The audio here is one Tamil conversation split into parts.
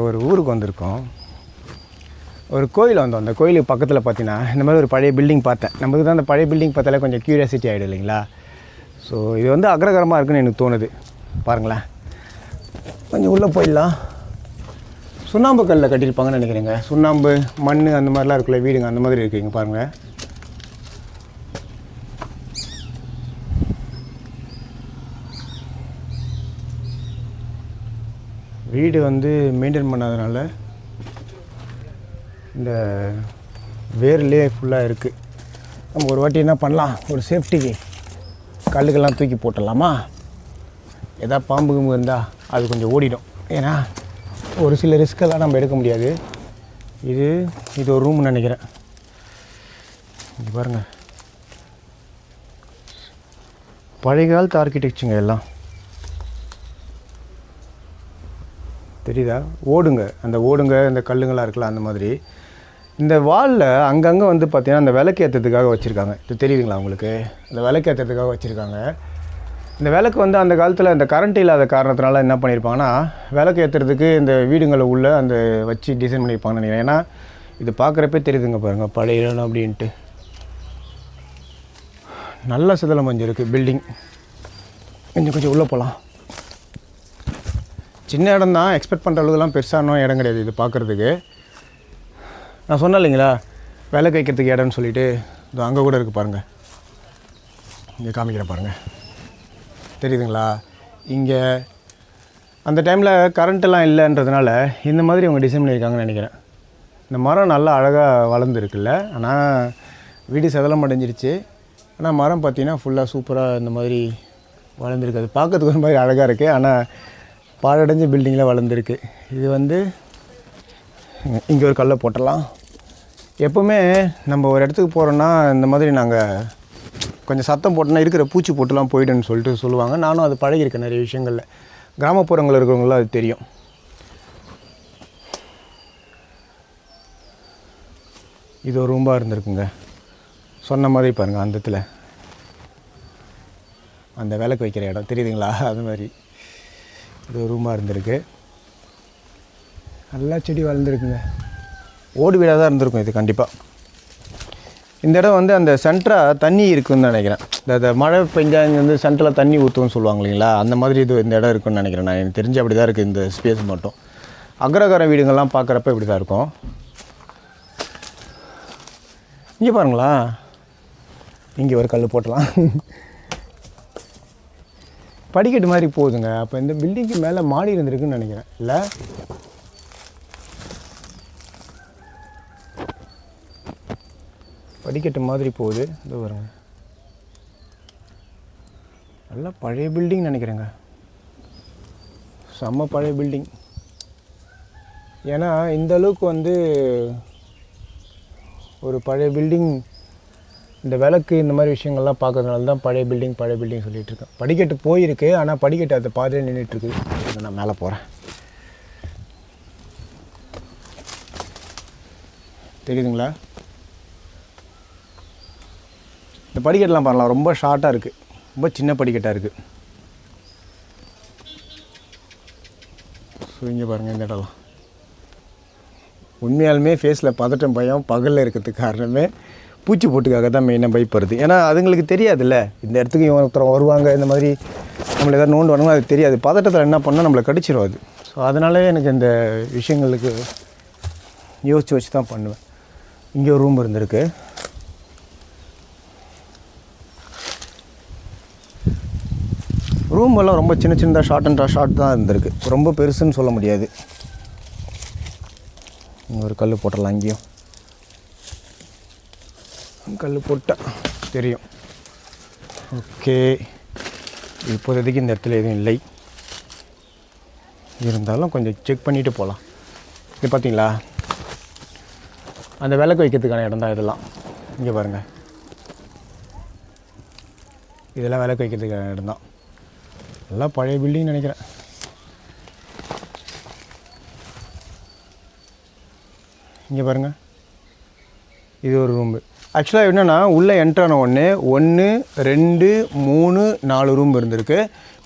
ஒரு ஊருக்கு வந்திருக்கோம். ஒரு கோயில் வந்தோம். அந்த கோயிலுக்கு பக்கத்தில் பார்த்தீங்கன்னா இந்த மாதிரி ஒரு பழைய பில்டிங் பார்த்தேன். நமக்கு தான் அந்த பழைய பில்டிங் பார்த்தாலே கொஞ்சம் க்யூரியாசிட்டி ஆகிடும் இல்லைங்களா? ஸோ இது வந்து அக்ரகரமாக இருக்குன்னு எனக்கு தோணுது. பாருங்களேன், கொஞ்சம் உள்ளே போயிடலாம். சுண்ணாம்பு கல்லில் கட்டியிருப்பாங்கன்னு நினைக்கிறேங்க. சுண்ணாம்பு மண் அந்த மாதிரிலாம் இருக்குல்ல வீடுங்க, அந்த மாதிரி இருக்குங்க. பாருங்கள், வீடு வந்து மெயின்டைன் பண்ணாதனால இந்த வேர்லேயே ஃபுல்லாக இருக்குது. நம்ம ஒரு வாட்டி என்ன பண்ணலாம், ஒரு சேஃப்டிக்கு கல்லுக்கெல்லாம் தூக்கி போட்டுடலாமா? எதாவது பாம்பு கும்பு இருந்தால் அது கொஞ்சம் ஓடிடும். ஏன்னா ஒரு சில ரிஸ்க்கெல்லாம் நம்ம எடுக்க முடியாது. இது ஒரு ரூம்னு நினைக்கிறேன். இது பாருங்கள், பழைய காலத்து ஆர்கிடெக்சருங்க எல்லாம் தெரியுதா? அந்த ஓடுங்க இந்த கல்லுங்களாம் இருக்குல்ல, அந்த மாதிரி இந்த வாலில் அங்கங்கே வந்து பார்த்திங்கன்னா அந்த விளக்கு ஏற்றுறதுக்காக வச்சுருக்காங்க. இது தெரியுதுங்களா உங்களுக்கு? இந்த விளக்கு ஏற்றுறதுக்காக வச்சுருக்காங்க. இந்த விளக்கு வந்து அந்த காலத்தில் இந்த கரண்ட் இல்லாத காரணத்தினால என்ன பண்ணியிருப்பாங்கன்னா, விளக்கு ஏற்றுறதுக்கு இந்த வீடுங்களை உள்ளே அந்த வச்சு டிசைன் பண்ணியிருப்பாங்கன்னு நினைக்கிறேன். ஏன்னா இது பார்க்குறப்பே தெரியுதுங்க பாருங்கள், பழைய இடம் அப்படின்ட்டு. நல்ல சிதலம் கொஞ்சம் இருக்குது பில்டிங். கொஞ்சம் உள்ளே போகலாம். சின்ன இடம் தான், எக்ஸ்பெக்ட் பண்ணுற அளவுக்குலாம் பெருசான இடம் கிடையாது இது பார்க்குறதுக்கு. நான் சொன்னேன் இல்லைங்களா, விளக்கு வைக்கிறதுக்கு இடம்னு சொல்லிவிட்டு. இது அங்கே கூட இருக்குது பாருங்கள், இங்கே காமிக்கிறேன் பாருங்கள், தெரியுதுங்களா? இங்கே அந்த டைமில் கரண்ட்டெல்லாம் இல்லைன்றதுனால இந்த மாதிரி அவங்க டிசைன் பண்ணியிருக்காங்கன்னு நினைக்கிறேன். இந்த மரம் நல்லா அழகாக வளர்ந்துருக்குல்ல. ஆனால் வீடு செதலம் அடைஞ்சிருச்சு. ஆனால் மரம் பார்த்திங்கன்னா ஃபுல்லாக சூப்பராக இந்த மாதிரி வளர்ந்துருக்கு. அது பார்க்கறதுக்கு ஒரு மாதிரி அழகாக இருக்குது. ஆனால் பாழடைஞ்ச பில்டிங்கில் வளர்ந்துருக்கு. இது வந்து இங்கே ஒரு கல்லை போட்டலாம். எப்போவுமே நம்ம ஒரு இடத்துக்கு போகிறோன்னா இந்த மாதிரி நாங்கள் கொஞ்சம் சத்தம் போட்டோன்னா இருக்கிற பூச்சி போட்டுலாம் போய்டுன்னு சொல்லிட்டு சொல்லுவாங்க. நானும் அது பழகிருக்கேன் நிறைய விஷயங்களில். கிராமப்புறங்களில் இருக்கிறவங்களாம் அது தெரியும். இது ஒரு ரூம்பாக இருந்திருக்குங்க. சொன்ன மாதிரி பாருங்கள், அந்த இடத்துல அந்த விளக்கு வைக்கிற இடம் தெரியுதுங்களா? அது மாதிரி இது ஒரு ரூமாக இருந்திருக்கு. நல்லா செடி வளர்ந்துருக்குங்க. ஓடு வீடாக தான் இருந்திருக்கும் இது கண்டிப்பாக. இந்த இடம் வந்து அந்த சென்டராக தண்ணி இருக்குதுன்னு நினைக்கிறேன். இந்த மழை பெஞ்சா இங்கே வந்து சென்டரில் தண்ணி ஊற்றுன்னு சொல்லுவாங்க இல்லைங்களா? அந்த மாதிரி இந்த இடம் இருக்குதுன்னு நினைக்கிறேன். நான் எனக்கு தெரிஞ்சு அப்படி தான் இருக்குது இந்த ஸ்பேஸ் மட்டும். அக்ரகார வீடுங்கள்லாம் பார்க்குறப்ப இப்படி தான் இருக்கும். இங்கே பாருங்களா, இங்கே ஒரு கல் போட்டலாம். படிக்கட்டு மாதிரி போகுதுங்க. அப்போ இந்த பில்டிங்க்கு மேலே மாடி இருந்திருக்குன்னு நினைக்கிறேன். இல்லை, படிக்கட்டு மாதிரி போகுது. இது வருங்க, நல்லா பழைய பில்டிங் நினைக்கிறேங்க. செம்ம பழைய பில்டிங். ஏன்னா இந்த அளவுக்கு வந்து ஒரு பழைய பில்டிங், இந்த விளக்கு இந்த மாதிரி விஷயங்கள்லாம் பார்க்கறதுனால தான் பழைய பில்டிங் சொல்லிகிட்டு இருக்கேன். படிக்கட்டு போயிருக்கு, ஆனால் படிக்கட்டு அது பாதையில் நின்றுட்டுருக்கு. நான் மேலே போகிறேன். தெரியுதுங்களா? இந்த படிக்கட்டெலாம் பாருங்களா, ரொம்ப ஷார்ட்டாக இருக்குது, ரொம்ப சின்ன படிக்கட்டாக இருக்குது. ஸோ இங்கே பாருங்கள், இந்த இடம்லாம் உண்மையாலுமே ஃபேஸில் பதட்டம் பயம் பகலில் இருக்கிறதுக்கு காரணமே பூச்சி போட்டுக்காக தான் மெயினாக பயப்படுறது. ஏன்னா அதுங்களுக்கு தெரியாதுல்ல, இந்த இடத்துக்கு இவங்க ஒருத்தர் வருவாங்க, இந்த மாதிரி நம்மளை எதாவது நோண்டு வரணும், அது தெரியாது. பதட்டத்தில் என்ன பண்ணால் நம்மளை கடிச்சிடும் அது. ஸோ அதனாலே எனக்கு இந்த விஷயங்களுக்கு யோசித்து வச்சு தான் பண்ணுவேன். இங்கே ஒரு ரூம் இருந்திருக்கு. ரூம் எல்லாம் ரொம்ப சின்னதாக ஷார்ட் தான் இருந்திருக்கு. ரொம்ப பெருசுன்னு சொல்ல முடியாது. இங்கே ஒரு கல் போட்டுடலாம். இங்கேயும் கல் போட்டால் தெரியும். ஓகே, இப்போதைக்கு இந்த இடத்துல எதுவும் இல்லை. இருந்தாலும் கொஞ்சம் செக் பண்ணிவிட்டு போகலாம். இது பார்த்தீங்களா, அந்த விளக்கு வைக்கிறதுக்கான இடம் தான் இதெல்லாம். இங்கே பாருங்கள், இதெல்லாம் விளக்கு வைக்கிறதுக்கான இடம் தான். எல்லாம் பழைய பில்டிங் நினைக்கிறேன். இங்கே பாருங்கள், இது ஒரு ரூம்பு. ஆக்சுவலாக என்னென்னா உள்ளே என்ட்ரான ஒன்று 2 3 4 ரூம் இருந்திருக்கு.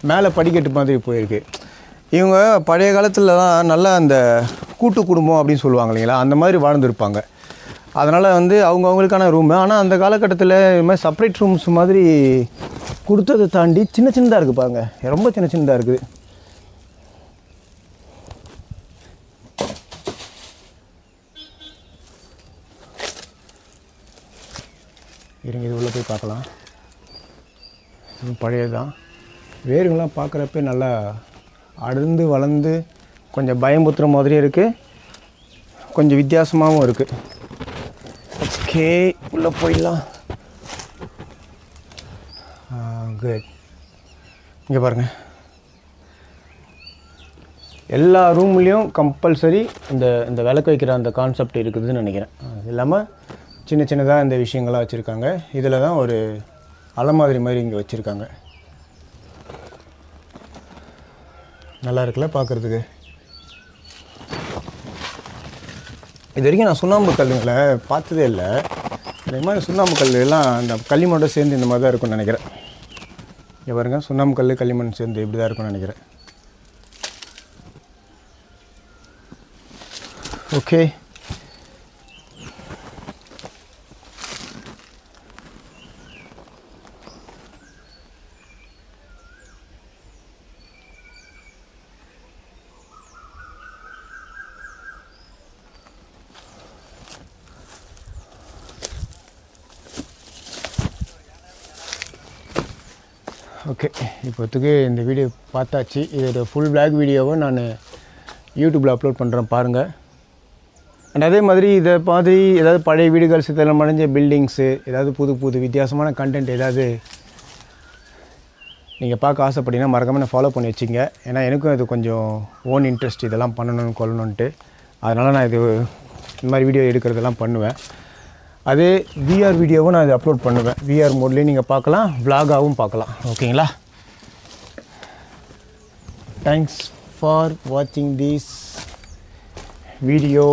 மேலே படிக்கட்டு மாதிரி போயிருக்கு. இவங்க பழைய காலத்தில் தான் நல்லா அந்த கூட்டு குடும்பம் அப்படின்னு சொல்லுவாங்க இல்லைங்களா, அந்த மாதிரி வாழ்ந்துருப்பாங்க. அதனால் வந்து அவங்கவுங்களுக்கான ரூமு. ஆனால் அந்த காலகட்டத்தில் இது மாதிரி செப்பரேட் ரூம்ஸ் மாதிரி கொடுத்ததை தாண்டி சின்ன சின்னதாக இருக்குது பாருங்க, ரொம்ப சின்ன சின்னதாக இருக்குது. இருங்க, இது உள்ளே போய் பார்க்கலாம். இது பழையது தான். வேர்கள்லாம் பார்க்குறப்ப நல்லா அடர்ந்து வளர்ந்து கொஞ்சம் பயமுத்துற மாதிரியும் இருக்குது, கொஞ்சம் வித்தியாசமாகவும் இருக்குது. ஓகே, உள்ளே போயிடலாம். குட். இங்கே பாருங்கள், எல்லா ரூம்லேயும் கம்பல்சரி இந்த விளக்கு வைக்கிற அந்த கான்செப்ட் இருக்குதுன்னு நினைக்கிறேன். அது இல்லாமல் சின்ன சின்னதாக இந்த விஷயங்கள்லாம் வச்சுருக்காங்க. இதில் தான் ஒரு அலமாதிரி மாதிரி இங்கே வச்சுருக்காங்க. நல்லா இருக்குல்ல பார்க்குறதுக்கு. இது வரைக்கும் நான் சுண்ணாம்பு கல்லுங்களை பார்த்ததே இல்லை. இந்த மாதிரி சுண்ணாம்பு கல் எல்லாம் அந்த களிமண்ணோட சேர்ந்து இந்த மாதிரி தான் இருக்கும்னு நினைக்கிறேன். இங்கே பாருங்கள், சுண்ணாம்பு கல் களிமண் சேர்ந்து இப்படி தான் இருக்கும்னு நினைக்கிறேன். Okay, okay. இப்போத்துக்கு இந்த வீடியோ பார்த்தாச்சு. இதோட ஃபுல் பிளாக் வீடியோவை நான் யூடியூப்பில் அப்லோட் பண்ணுறேன், பாருங்கள். அண்ட் அதே மாதிரி இதை மாதிரி ஏதாவது பழைய வீடுகள், சித்தலம் அடைஞ்ச பில்டிங்ஸு, ஏதாவது புது புது வித்தியாசமான கண்டென்ட் ஏதாவது நீங்கள் பார்க்க ஆசைப்பட்டீங்கன்னா மறக்காமல் நான் ஃபாலோ பண்ணி வச்சுங்க. ஏன்னா எனக்கும் இது கொஞ்சம் ஓன் இன்ட்ரெஸ்ட், இதெல்லாம் பண்ணணும்னு கொள்ளணுன்ட்டு. அதனால் நான் இது இந்த மாதிரி வீடியோ எடுக்கிறதெல்லாம் பண்ணுவேன். அதே விஆர் வீடியோவும் நான் இதை அப்லோட் பண்ணுவேன். விஆர் மோட்லேயும் நீங்கள் பார்க்கலாம், vlog-ஆகவும் பார்க்கலாம். ஓகேங்களா? தேங்க்ஸ் ஃபார் வாட்சிங் திஸ் வீடியோ.